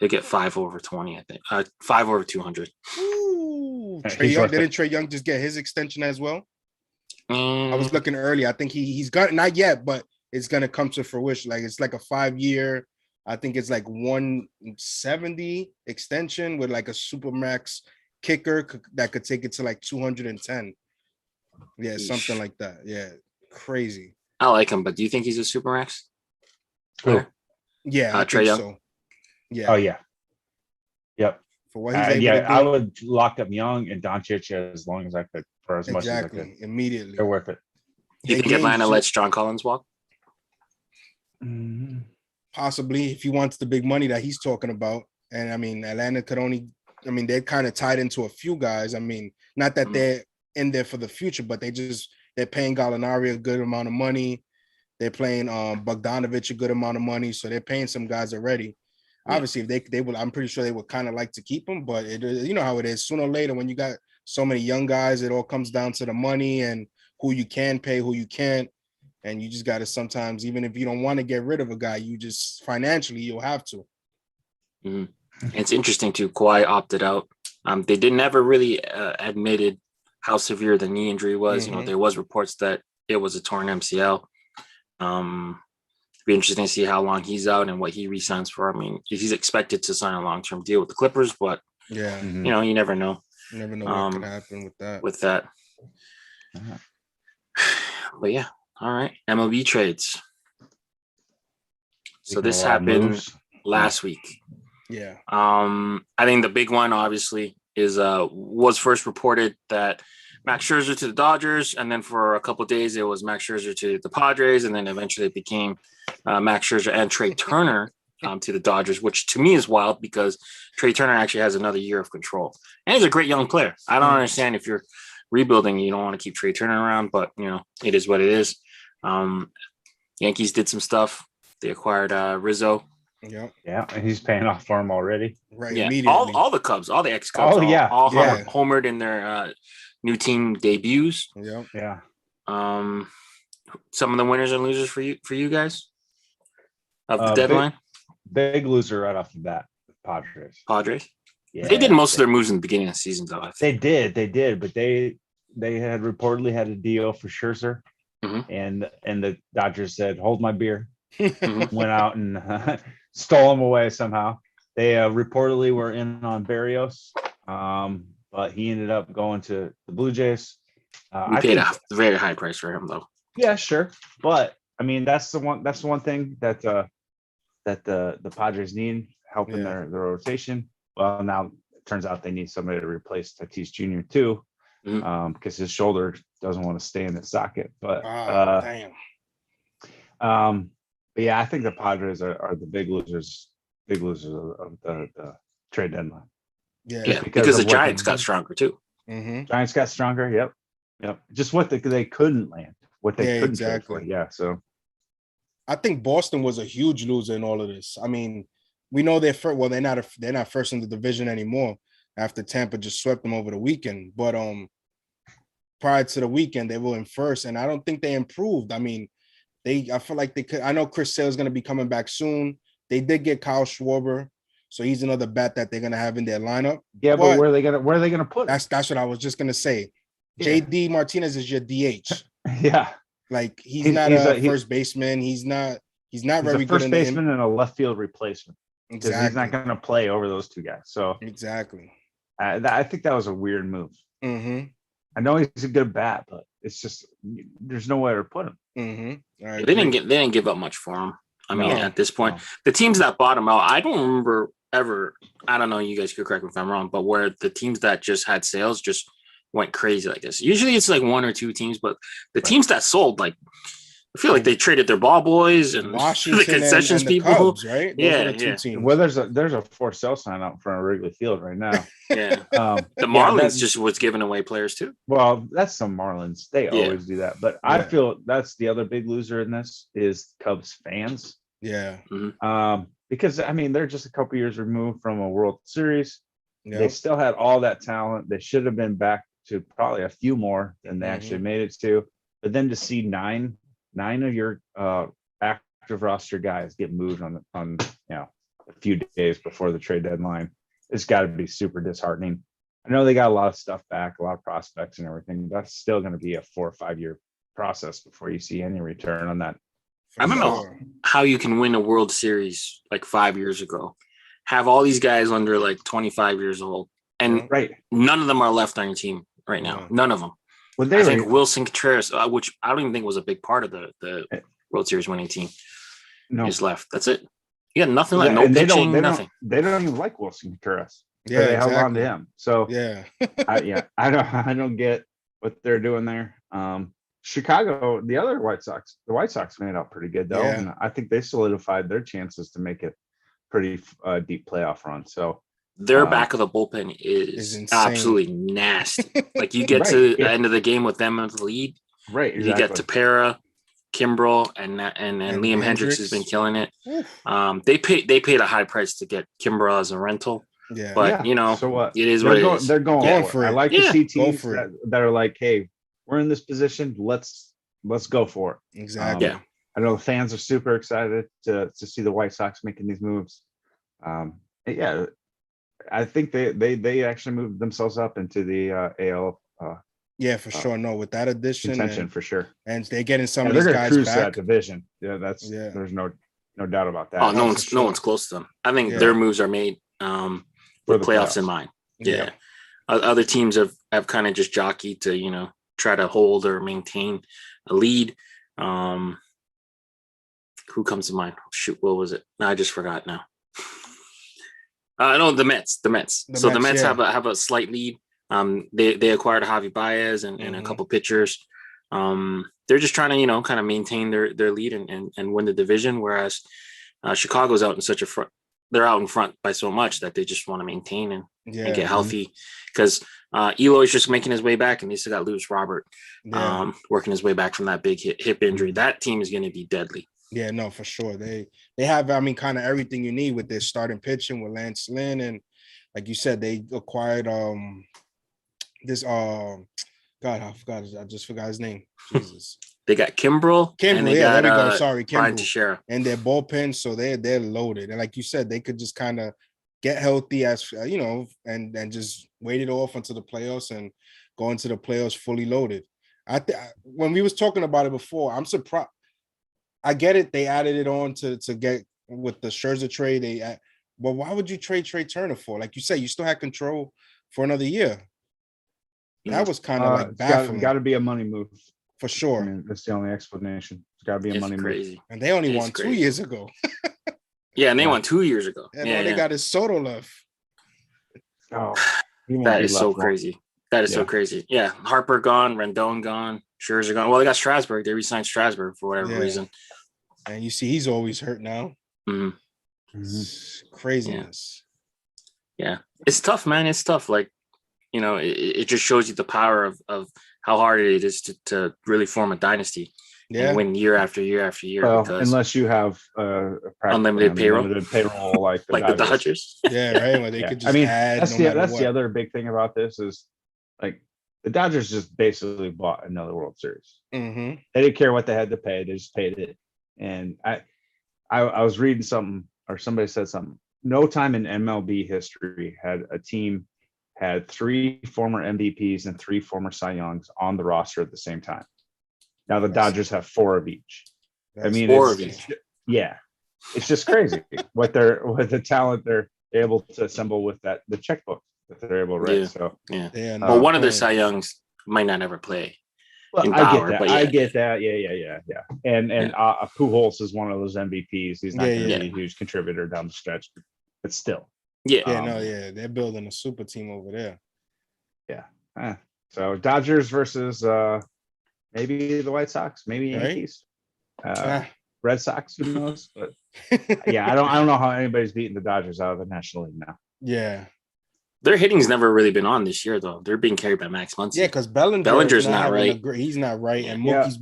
A: He'll get 5 over 20, I think. 5 over 200.
B: Ooh, didn't Trae Young just get his extension as well? I was looking early. I think he's got not yet, but it's gonna come to fruition. Like it's like a 5-year. I think it's like 170 extension with like a Supermax kicker that could take it to like 210. Yeah, something like that. Yeah, crazy.
A: I like him, but do you think he's a Supermax?
B: Cool. Yeah, I
A: Trae Young.
B: so. Yeah.
C: Oh yeah. Yep.
B: For what he's able to do.
C: I would lock up Young and Doncic as long as I could, for as much as I could.
B: Immediately.
C: They're worth it.
A: Do you think Atlanta lets John Collins walk?
B: Possibly, if he wants the big money that he's talking about. And I mean, Atlanta could only. I mean, they're kind of tied into a few guys. I mean, not that they're in there for the future, but they're paying Gallinari a good amount of money. They're playing Bogdanovich a good amount of money, so they're paying some guys already. Yeah. Obviously, if they would, I'm pretty sure they would kind of like to keep him, but you know how it is. Sooner or later, when you got so many young guys, it all comes down to the money and who you can pay, who you can't, and you just got to sometimes, even if you don't want to get rid of a guy, you just financially you'll have to.
A: It's interesting too. Kawhi opted out. They didn't ever really admitted how severe the knee injury was. You know, there was reports that it was a torn MCL. Be interesting to see how long he's out and what he re-signs for. I mean, he's expected to sign a long-term deal with the Clippers, but you know, you never know.
B: You never know what could happen with that.
A: But yeah, all right. MLB trades. So
C: Making
A: this
C: a lot of
A: happened
C: moves.
A: last week.
B: Yeah.
A: I think the big one obviously is was first reported that Max Scherzer to the Dodgers, and then for a couple of days it was Max Scherzer to the Padres, and then eventually it became Max Scherzer and Trey Turner to the Dodgers, which to me is wild because Trey Turner actually has another year of control, and he's a great young player. I don't understand if you're rebuilding, you don't want to keep Trey Turner around, but it is what it is. Yankees did some stuff. They acquired Rizzo.
B: Yeah.
C: Yeah, and he's paying off for him already.
B: Right.
A: Yeah,
B: Immediately.
A: all the Cubs, all the ex-Cubs,
C: Oh, yeah.
A: all
B: Yeah.
A: homered in their new team debuts.
B: Yeah.
C: Yeah.
A: Some of the winners and losers for you guys of the
C: Big-
A: deadline.
C: Big loser right off the bat,
A: Padres.
C: Yeah,
A: They did most of their moves in the beginning of the season, though. I think.
C: They did, but they had reportedly had a deal for Scherzer,
A: Mhm.
C: and the Dodgers said, "Hold my beer."
A: Mhm.
C: Went out and stole him away somehow. They reportedly were in on Barrios, but he ended up going to the Blue Jays.
A: We paid a very high price for him, though.
C: Yeah, sure, but I mean that's the one thing that the Padres need help in their rotation. Well, now it turns out they need somebody to replace Tatis Jr. too, because his shoulder doesn't want to stay in the socket. But
B: damn.
C: But yeah, I think the Padres are the big losers of the trade deadline.
A: Yeah, because the Giants got stronger too.
B: Mm-hmm.
C: Giants got stronger. Yep. Just what they couldn't land, what they couldn't trade for. Yeah. So
B: I think Boston was a huge loser in all of this. I mean, we know they're first. Well, they're not first in the division anymore after Tampa just swept them over the weekend. But prior to the weekend, they were in first, and I don't think they improved. I mean, I feel like they could. I know Chris Sale's going to be coming back soon. They did get Kyle Schwarber, so he's another bat that they're going to have in their lineup.
C: Yeah, but where are they gonna put?
B: That's what I was just going to say.
C: Yeah.
B: JD Martinez is your DH.
C: Yeah,
B: like he's not a first baseman. He's not very good.
C: First baseman and a left field replacement. Because
B: Exactly.
C: he's not going to play over those two guys. So
B: exactly.
C: I think that was a weird move.
B: Mm-hmm.
C: I know he's a good bat, but it's just there's nowhere to put him.
B: Mm-hmm.
A: They didn't give up much for him. I mean, at this point,
C: no.
A: the teams that bought him out, I don't remember ever. I don't know. You guys could correct me if I'm wrong, but where the teams that just had sales just went crazy like this. Usually it's like one or two teams, but the teams that sold, like I feel like they traded their ball boys and
B: Washington
A: the concessions
B: and the
A: people.
B: Cubs, right? Those
A: Yeah,
B: are the two teams.
C: Well, there's a for sale sign out in front of Wrigley Field right now.
A: Yeah. The Marlins just was giving away players too.
C: Well, that's some Marlins. They always do that. But I feel that's the other big loser in this is Cubs fans.
B: Yeah.
C: Because I mean they're just a couple years removed from a World Series.
B: Yep.
C: They still had all that talent. They should have been back to probably a few more than they actually made it to. But then to see nine of your active roster guys get moved on a few days before the trade deadline, it's got to be super disheartening. I know they got a lot of stuff back, a lot of prospects and everything. But that's still going to be a 4 or 5 year process before you see any return on that.
A: I don't know how you can win a World Series like 5 years ago, have all these guys under like 25 years old, and none of them are left on your team right now. None of them.
C: Well,
A: I think Wilson Contreras, which I don't even think was a big part of the World Series winning team, is left. That's it. You got nothing like no pitching, nothing.
C: They don't even like Wilson Contreras.
B: Yeah,
C: they held on to him. So I don't get what they're doing there. Chicago, the White Sox made out pretty good though, and I think they solidified their chances to make it pretty deep playoff run. So
A: their back of the bullpen is absolutely nasty. Like you get to the end of the game with them in the lead.
C: Right. Exactly.
A: You get Tepera, Kimbrel, and Liam Hendricks has been killing it. They paid a high price to get Kimbrel as a rental. Yeah. But
C: so what?
A: It is what it is.
C: They're going for it. I like to see teams that are like, hey, we're in this position. Let's go for it.
B: Exactly.
C: I know the fans are super excited to see the White Sox making these moves. I think they actually moved themselves up into the AL.
B: For sure. No, with that addition,
C: contention for sure.
B: And they're getting some of these guys
C: cruise
B: back.
C: That division. There's no doubt about that.
A: Oh, no one's close to them. I think their moves are made with playoffs in mind. Yeah. Other teams have kind of just jockeyed to try to hold or maintain a lead. Who comes to mind? Shoot, what was it? No, I just forgot now. No, the Mets. The Mets. So the Mets have a slight lead. They acquired Javi Baez and a couple pitchers. They're just trying to, kind of maintain their lead and win the division. Whereas Chicago's out in such a front. They're out in front by so much that they just want to maintain and get healthy. Because Eloy's just making his way back, and they still got Lewis Robert working his way back from that big hip injury. That team is going to be deadly. Yeah,
B: no, for sure. They have, kind of everything you need with their starting pitching with Lance Lynn, and like you said, they acquired this God, I just forgot his name. Jesus.
A: They got Kimbrel. And they got,
B: there we go. Sorry,
A: Brian
B: Kimbrel.
A: Teixeira.
B: And their bullpen, so they're loaded. And like you said, they could just kind of get healthy as and just wait it off until the playoffs and go into the playoffs fully loaded. When we was talking about it before, I'm surprised. I get it. They added it on to get with the Scherzer trade. But why would you trade Trey Turner for? Like you said, you still had control for another year. That was kind of like baffling.
C: Got to be a money move
B: for sure.
C: I mean, that's the only explanation. It's got to be a money move.
B: And they only won 2 years ago.
A: Yeah, and they won 2 years ago.
B: And all they got is Soto left.
C: Oh,
A: that is so crazy. That is so crazy. Yeah, Harper gone, Rendon gone, Scherzer gone. Well, they got Strasburg. They re-signed Strasburg for whatever reason.
B: And you see, he's always hurt now.
A: It's
B: craziness.
A: Yeah, it's tough, man. It's tough. Like, it just shows you the power of how hard it is to really form a dynasty and win year after year after year.
C: Well, unless you have
A: unlimited payroll
C: like
A: the Dodgers.
B: Yeah, right. Where they could just add.
C: That's the other big thing about this is like the Dodgers just basically bought another World Series. They didn't care what they had to pay; they just paid it. And I was reading something, or somebody said something. No time in MLB history had a team had 3 former MVPs and 3 former Cy Youngs on the roster at the same time. Now the Dodgers have 4 of each. I mean,
A: 4 of each.
C: It's just crazy what the talent they're able to assemble with the checkbook that they're able to write. So
A: well, one of their Cy Youngs might not ever play.
C: Well, I get that. Yeah. And Pujols is one of those MVPs. He's not going to be a huge contributor down the stretch, but still.
B: They're building a super team over there.
C: Yeah. So Dodgers versus maybe the White Sox, maybe Yankees, Red Sox. Who knows? But I don't know how anybody's beating the Dodgers out of the National League now.
B: Yeah.
A: Their hitting's never really been on this year, though. They're being carried by Max Muncy.
B: Yeah, because Bellinger's not right. He's not right, and Mookie's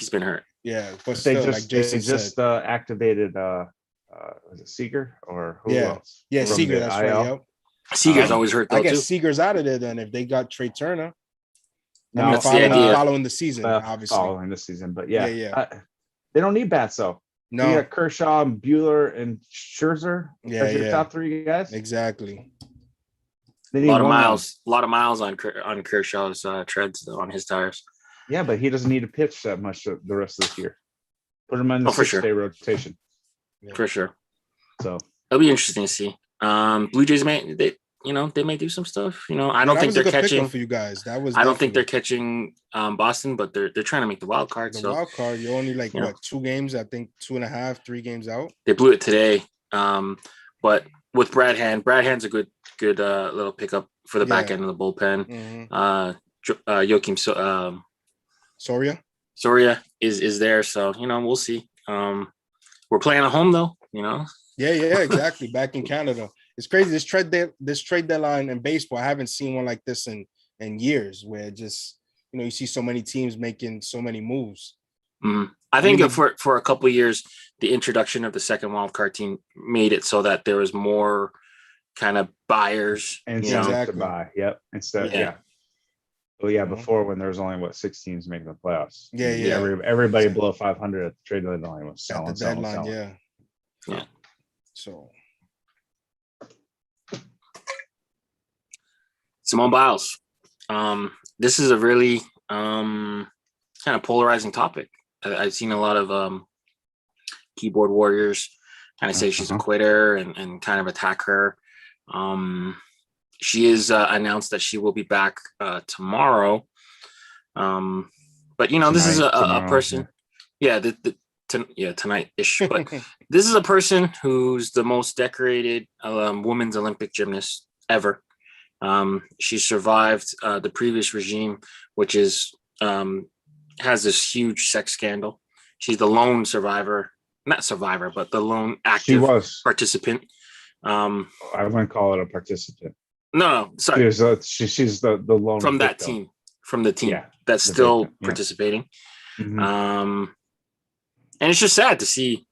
A: been hurt.
B: Yeah, but still, like Jason said,
C: activated. Was it Seager or who else?
B: Yeah, Seager. That's right. Yep.
A: Seager's always hurt. Though,
B: I guess Seager's out of there then if they got Trey Turner.
A: No, that's the idea.
B: Following the season, obviously.
C: Following the season, but they don't need bats though.
B: No,
C: you got Kershaw, Buehler, and Scherzer. Your top 3 guys.
B: Exactly.
A: A lot of miles on Kershaw's treads though, on his tires.
C: Yeah, but he doesn't need to pitch that much the rest of this year. Put him in the 6-day rotation.
A: For sure.
C: So
A: it'll be interesting to see. Blue Jays may do some stuff. I don't think they're catching
B: for you guys.
A: I don't think they're catching Boston, but they're trying to make the wild card.
B: Wild card, you're only 2 games, I think 2.5, 3 games out.
A: They blew it today. But with Bradhand's a good little pickup for the back end of the bullpen. Joakim Soria is there, so we'll see. We're playing at home though,
B: Yeah, exactly. Back in Canada, it's crazy. This trade deadline in baseball, I haven't seen one like this in years, where just you see so many teams making so many moves.
A: I think for a couple of years, the introduction of the second wild card team made it so that there was more kind of buyers
C: and to buy. Yep. Instead, before when there was only 6 teams making the playoffs. Everybody below 500 at the trade deadline was selling.
B: At the deadline,
A: yeah.
B: So
A: Simone Biles. This is a really kind of polarizing topic. I've seen a lot of keyboard warriors kind of say she's a quitter and kind of attack her. She is announced that she will be back tomorrow. But this is a person. Yeah, tonight-ish. But this is a person who's the most decorated women's Olympic gymnast ever. She survived the previous regime, which is has this huge sex scandal. She's the lone survivor, not survivor, but the lone active participant.
C: I wouldn't call it a participant.
A: No, sorry.
C: She's the lone
A: from that
C: victim.
A: team, from the team
C: Yeah,
A: that's
C: the
A: still
C: victim, yeah.
A: participating.
C: Mhm.
A: And it's just sad to see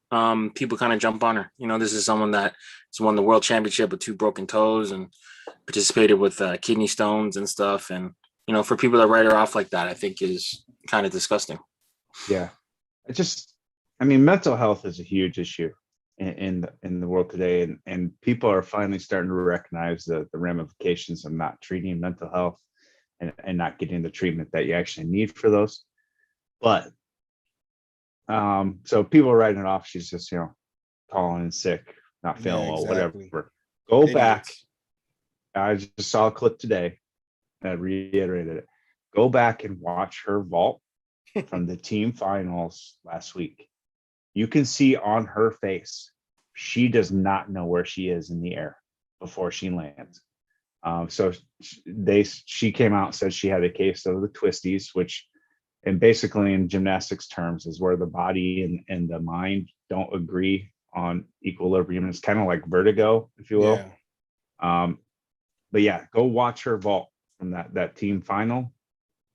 A: people kind of jump on her. You know, this is someone that has won the world championship with 2 broken toes and participated with kidney stones and stuff. And, you know, for people to write her off like that, I think is kind of disgusting.
C: Yeah. I mean, mental health is a huge issue in the world today. And people are finally starting to recognize the ramifications of not treating mental health and not getting the treatment that you actually need for those. But so people are writing it off. She's just, you know, calling in sick, not feeling well, whatever. Go back. I just saw a clip today that reiterated it. Go back and watch her vault from the team finals last week. You can see on her face, she does not know where she is in the air before she lands. So she came out and said she had a case of the twisties, which, and basically in gymnastics terms, is where the body and the mind don't agree on equilibrium. It's kind of like vertigo, if you will. Yeah. But yeah, go watch her vault from that team final.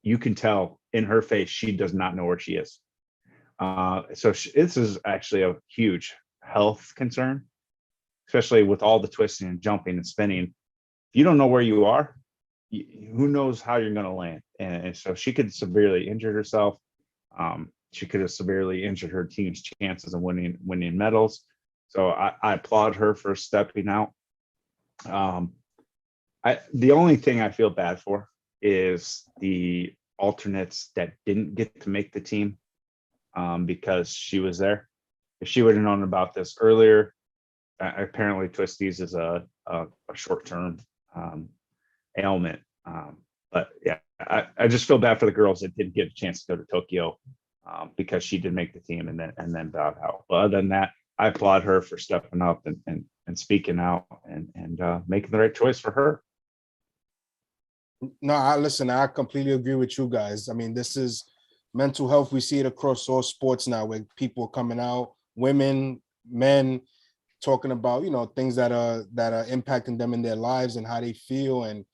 C: You can tell in her face she does not know where she is. So this is actually a huge health concern, especially with all the twisting and jumping and spinning. If you don't know where you are, who knows how you're going to land. And so she could severely injure herself. She could have severely injured her team's chances of winning medals. So I applaud her for stepping out. The only thing I feel bad for is the alternates that didn't get to make the team because she was there. If she would have known about this earlier, apparently twisties is a short-term ailment. But yeah, I just feel bad for the girls that didn't get a chance to go to Tokyo because she did make the team and then bowed out. But other than that, I applaud her for stepping up and speaking out and making the right choice for her.
B: No, I completely agree with you guys. I mean, this is mental health. We see it across all sports now, where people are coming out, women, men, talking about, you know, things that are impacting them in their lives and how they feel and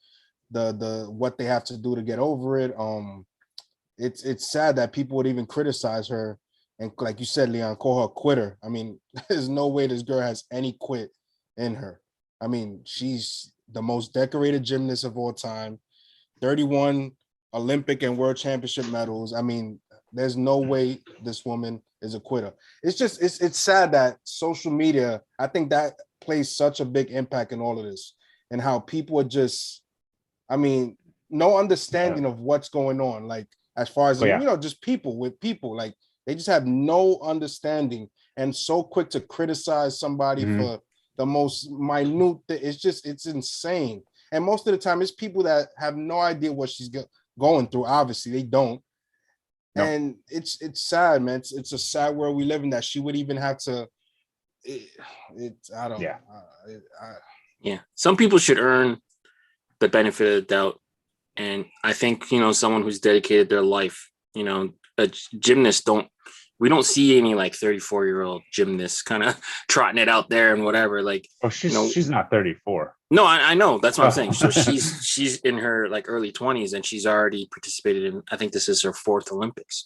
B: the what they have to do to get over it. It's sad that people would even criticize her and, like you said, Leon, call her a quitter. I mean, there's no way this girl has any quit in her. I mean, she's the most decorated gymnast of all time. 31 Olympic and World Championship medals. I mean, there's no way this woman is a quitter. It's just, it's sad that social media, I think that plays such a big impact in all of this and how people are just, I mean, no understanding of what's going on. Like, as far as, you know, just people, like, they just have no understanding and so quick to criticize somebody for the most minute. It's insane. And most of the time, it's people that have no idea what she's going through. Obviously, they don't. No. And it's sad, man. It's a sad world we live in that she would even have to. I don't.
C: Yeah.
A: Yeah. Some people should earn the benefit of the doubt, and I think, you know, someone who's dedicated their life, you know, a gymnast we don't see any like 34-year-old gymnasts kind of trotting it out there and whatever. Like,
C: she's not 34.
A: No, I know. That's what I'm saying. So she's in her like early 20s and she's already participated in, I think this is her 4th Olympics,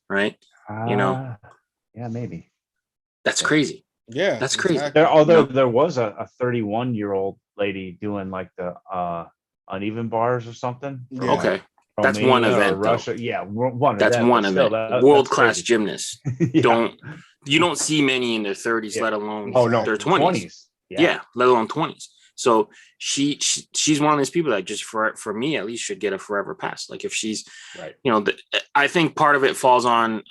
A: right? You know,
C: yeah, maybe.
A: That's crazy.
B: Yeah,
A: that's crazy.
C: Although there was a 31-year-old lady doing like the uneven bars or something.
B: Yeah.
A: Okay. That's one event,
C: Russia.
A: Though.
C: Yeah, one
A: that's
C: event.
A: One event. World-class gymnasts.
C: Yeah.
A: You don't see many in their 30s, let alone their 20s.
C: Yeah,
A: let alone 20s. So she's one of those people that just for me at least should get a forever pass. Like if she's
C: right,
A: you know, I think part of it falls on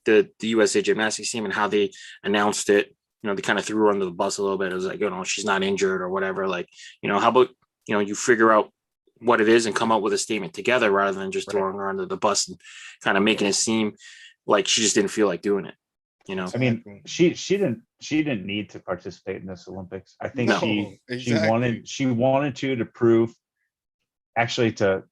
A: the USA gymnastics team and how they announced it. You know, they kind of threw her under the bus a little bit. It was like, you know, she's not injured or whatever. Like, you know, how about, you know, you figure out what it is and come up with a statement together rather than just throwing her under the bus and kind of making it seem like she just didn't feel like doing it. You know,
C: I mean,
B: Exactly.
C: she didn't need to participate in this Olympics. I think
A: No.
C: she
B: Exactly.
C: wanted to prove, actually, to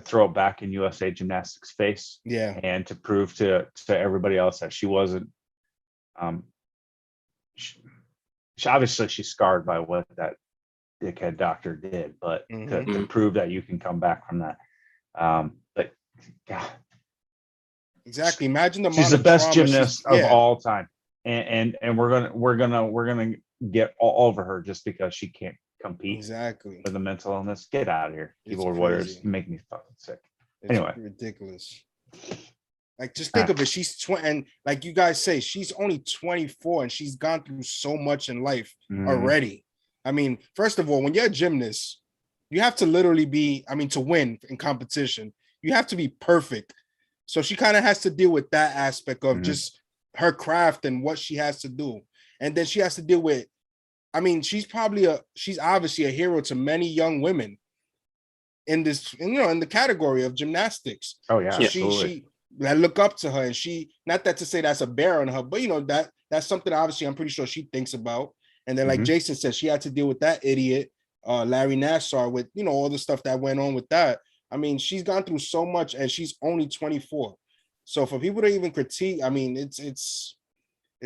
C: throw it back in USA Gymnastics' face,
B: Yeah.
C: and to prove to everybody else that she wasn't. Um, she obviously she's scarred by what that dickhead doctor did, but to
B: Hmm.
A: Mhm.
C: prove that you can come back from that. But God,
B: Exactly. Imagine the
C: she's
B: amount
C: the
B: of
C: best
B: trauma she's.
C: gymnast of
B: Yeah.
C: all time, and we're gonna get all over her just because she can't compete
B: Exactly.
C: with a mental illness. Get out of here,
B: It's
C: keyboard warriors.
B: crazy.
C: You make me fucking sick.
B: It's
C: Anyway,
B: ridiculous. Like, just think
C: uh,
B: of it. She's 20, and like you guys say, she's only 24, and she's gone through so much in life
C: mm,
B: already. I mean, first of all, when you're a gymnast, you have to literally be, I mean, to win in competition, you have to be perfect. So she kind of has to deal with that aspect of
C: mhm.
B: just her craft and what she has to do. And then she has to deal with, I mean, she's obviously a hero to many young women in this, in the category of gymnastics.
C: Oh yeah,
B: So
A: Yeah.
C: absolutely.
B: I look up to her, and she, not that to say that's a bear on her, but that's something obviously I'm pretty sure she thinks about. And then, like
C: Mhm.
B: Jason said, she had to deal with that idiot, Larry Nassar, with all the stuff that went on with that. I mean, she's gone through so much, and she's only 24. So for people to even critique, I mean, it's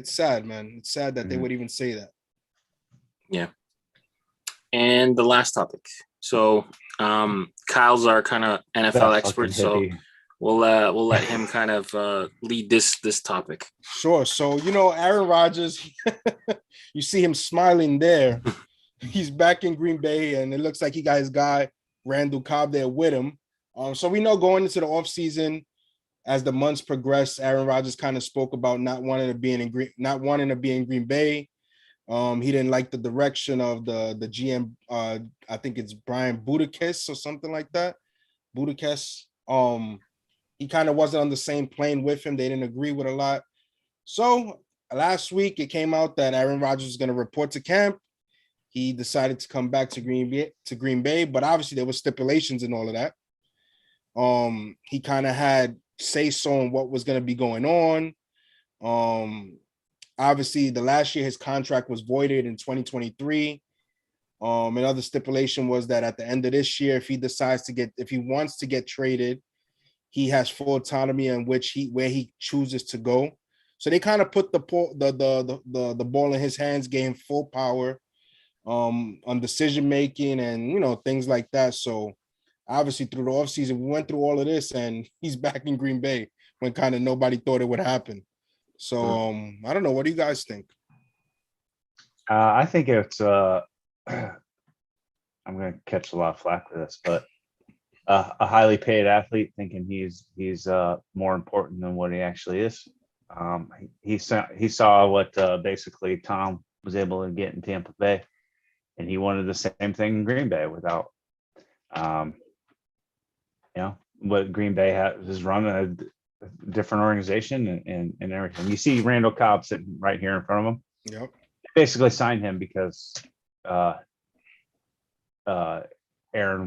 B: sad, man. It's sad that they
C: Mhm.
B: would even say that.
A: Yeah. And the last topic. So Kyle's our kind of
C: That
A: NFL
C: fucking
A: expert, so
C: hippie.
A: we'll let him kind of lead this topic.
B: Sure. So Aaron Rodgers, you see him smiling there. He's back in Green Bay, and it looks like he got his guy Randall Cobb there with him. So we know going into the offseason, as the months progressed, Aaron Rodgers kind of spoke about not wanting to be in Green Bay. He didn't like the direction of the GM. I think it's Brian Budakis or something like that. Budakis. He kind of wasn't on the same plane with him. They didn't agree with a lot. So last week it came out that Aaron Rodgers was going to report to camp. He decided to come back to Green Bay, but obviously there were stipulations and all of that. He kind of had say so on what was going to be going on. Obviously the last year his contract was voided in 2023. Another stipulation was that at the end of this year, if he wants to get traded, he has full autonomy in where he chooses to go. So they kind of put the ball in his hands, gave him full power on decision making and things like that. So obviously through the offseason, we went through all of this, and he's back in Green Bay when kind of nobody thought it would happen. So I don't know. What do you guys think?
C: I think it's I'm going to catch a lot of flack for this, but a highly paid athlete thinking he's more important than what he actually is. He saw what basically Tom was able to get in Tampa Bay, and he wanted the same thing in Green Bay without, what Green Bay is running a different organization and everything. You see Randall Cobb sitting right here in front of him.
B: Yep.
C: Basically signed him because Aaron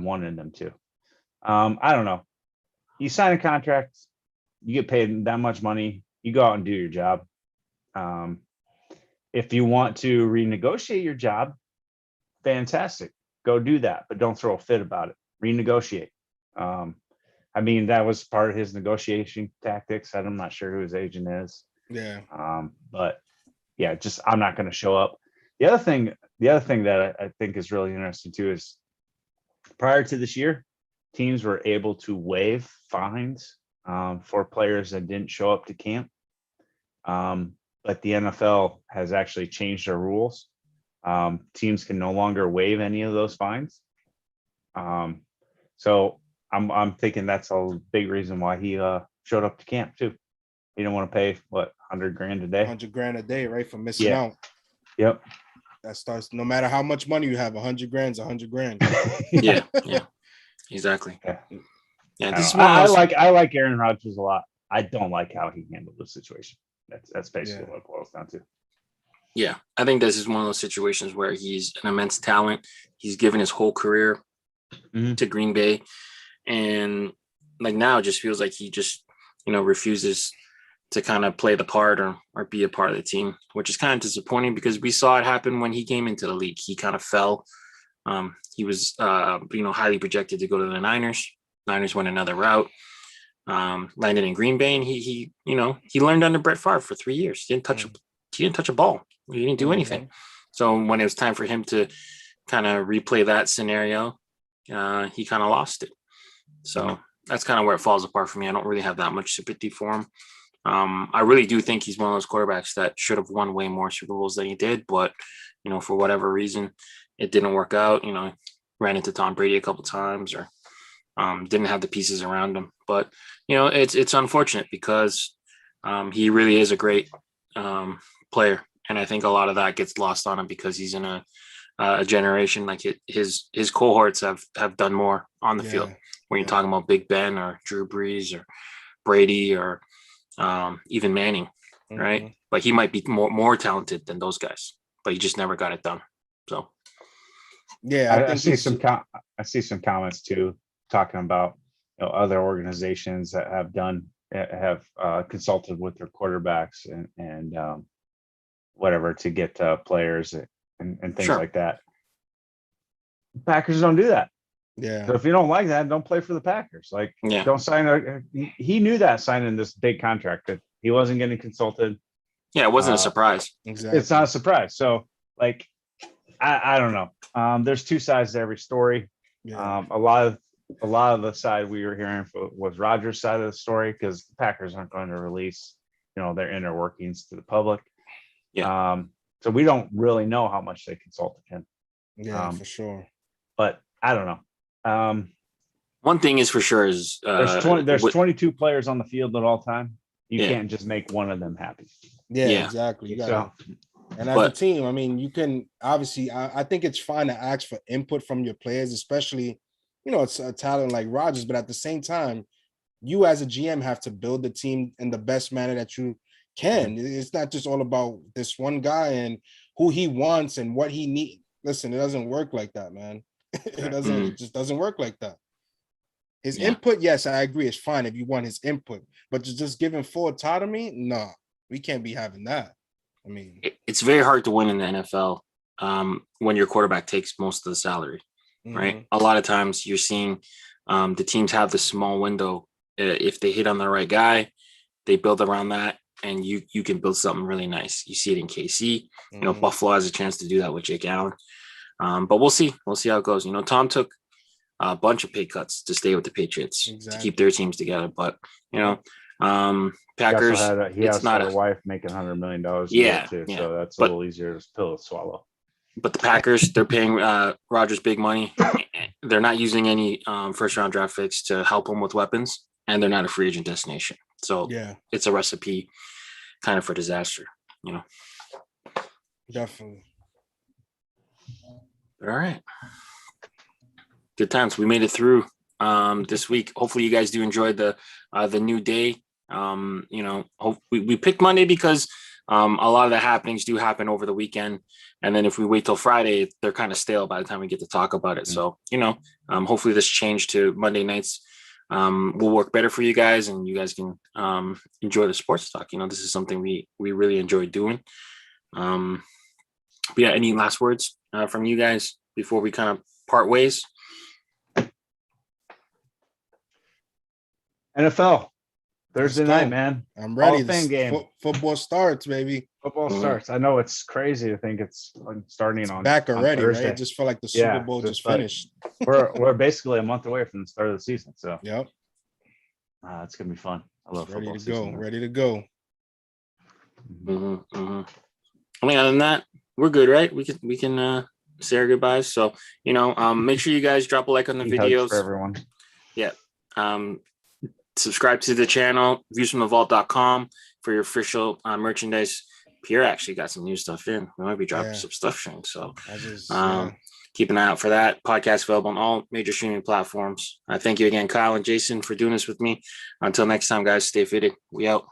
C: wanted them to. I don't know. You sign a contract, you get paid that much money, you go out and do your job. If you want to renegotiate your job, fantastic. Go do that, but don't throw a fit about it. Renegotiate. I mean, that was part of his negotiation tactics. I'm not sure who his agent is.
B: Yeah.
C: But yeah, just I'm not going to show up. The other thing that I think is really interesting too is prior to this year, teams were able to waive fines for players that didn't show up to camp. But the NFL has actually changed their rules. Teams can no longer waive any of those fines. So I'm thinking that's a big reason why he showed up to camp too. He didn't want to pay $100,000 a day.
B: $100,000 a day, right, for missing out.
C: Yep.
B: That starts no matter how much money you have. $100,000 is $100,000.
A: Yeah, exactly. Yeah, this is one
C: I
A: of those.
C: I like Aaron Rodgers a lot. I don't like how he handled the situation. That's basically what it boils down to.
A: Yeah, I think this is one of those situations where he's an immense talent. He's given his whole career to Green Bay, and like now it just feels like he just refuses to kind of play the part or be a part of the team, which is kind of disappointing because we saw it happen when he came into the league. He kind of fell. He was, highly projected to go to the Niners. Niners went another route. Landed in Green Bay, and he learned under Brett Favre for 3 years. He didn't touch a ball. He didn't do anything. So when it was time for him to kind of replay that scenario, he kind of lost it. So that's kind of where it falls apart for me. I don't really have that much sympathy for him. I really do think he's one of those quarterbacks that should have won way more Super Bowls than he did, but for whatever reason, it didn't work out. Ran into Tom Brady a couple times, or didn't have the pieces around him. But it's unfortunate because he really is a great player, and I think a lot of that gets lost on him because he's in a generation like his cohorts have done more on the field. When you're talking about Big Ben or Drew Brees or Brady or even Manning, right? But he might be more talented than those guys, but he just never got it done. So
C: I see some comments too talking about other organizations that have consulted with their quarterbacks and whatever to get players and things like that. Packers don't do that.
B: Yeah.
C: So if you don't like that, don't play for the Packers. Don't sign. He knew that signing this big contract that he wasn't getting consulted.
A: Yeah, it wasn't a surprise.
B: Exactly.
C: It's not a surprise. So I don't know. There's two sides to every story.
B: Yeah.
C: A lot of the side we were hearing was Rodgers' side of the story because the Packers aren't going to release, their inner workings to the public.
A: Yeah.
C: So we don't really know how much they consulted him.
B: Yeah, for sure.
C: But I don't know.
A: One thing is for sure is
C: there's 22 players on the field at all time. You can't just make one of them happy.
B: Yeah. Exactly. You got and as a team, I mean, you can obviously. I think it's fine to ask for input from your players, especially it's a talent like Rodgers. But at the same time, you as a GM have to build the team in the best manner that you can. It's not just all about this one guy and who he wants and what he needs. Listen, it doesn't work like that, man. It just doesn't work like that. His input, yes, I agree, it's fine if you want his input, but just give him full autonomy, no, we can't be having that. I mean,
A: it's very hard to win in the NFL when your quarterback takes most of the salary, right? A lot of times you're seeing the teams have this small window. If they hit on the right guy, they build around that, and you can build something really nice. You see it in KC. Buffalo has a chance to do that with Jake Allen. But we'll see. We'll see how it goes. Tom took a bunch of pay cuts to stay with the Patriots to keep their teams together. But Packers,
C: he has a wife making $100 million. So that's a little easier pill to swallow.
A: But the Packers, they're paying Rodgers big money. They're not using any first round draft picks to help them with weapons, and they're not a free agent destination. So it's a recipe kind of for disaster.
B: Definitely.
A: All right. Good times. We made it through this week. Hopefully you guys do enjoy the new day. We picked Monday because a lot of the happenings do happen over the weekend. And then if we wait till Friday, they're kind of stale by the time we get to talk about it. So, hopefully this change to Monday nights will work better for you guys, and you guys can enjoy the sports talk. This is something we really enjoy doing. But yeah, any last words from you guys before we kind of part ways?
C: NFL Thursday night, man.
B: I'm ready.
C: Game.
B: Football starts, baby.
C: Football starts. I know it's crazy to think it's starting on
B: back already,
C: on
B: right? It just felt like the Super Bowl just finished.
C: we're basically a month away from the start of the season, so it's gonna be fun. I love
B: ready
C: football.
B: Ready to go.
A: I mean, other than that, we're good, right? We can say our goodbyes. So make sure you guys drop a like on the videos
C: for everyone.
A: Yeah. Subscribe to the channel, viewsfromthevault.com for your official merchandise. Pierre actually got some new stuff in. We might be dropping some stuff soon. So keep an eye out for that. Podcast available on all major streaming platforms. Thank you again, Kyle and Jason, for doing this with me. Until next time, guys, stay fitted. We out.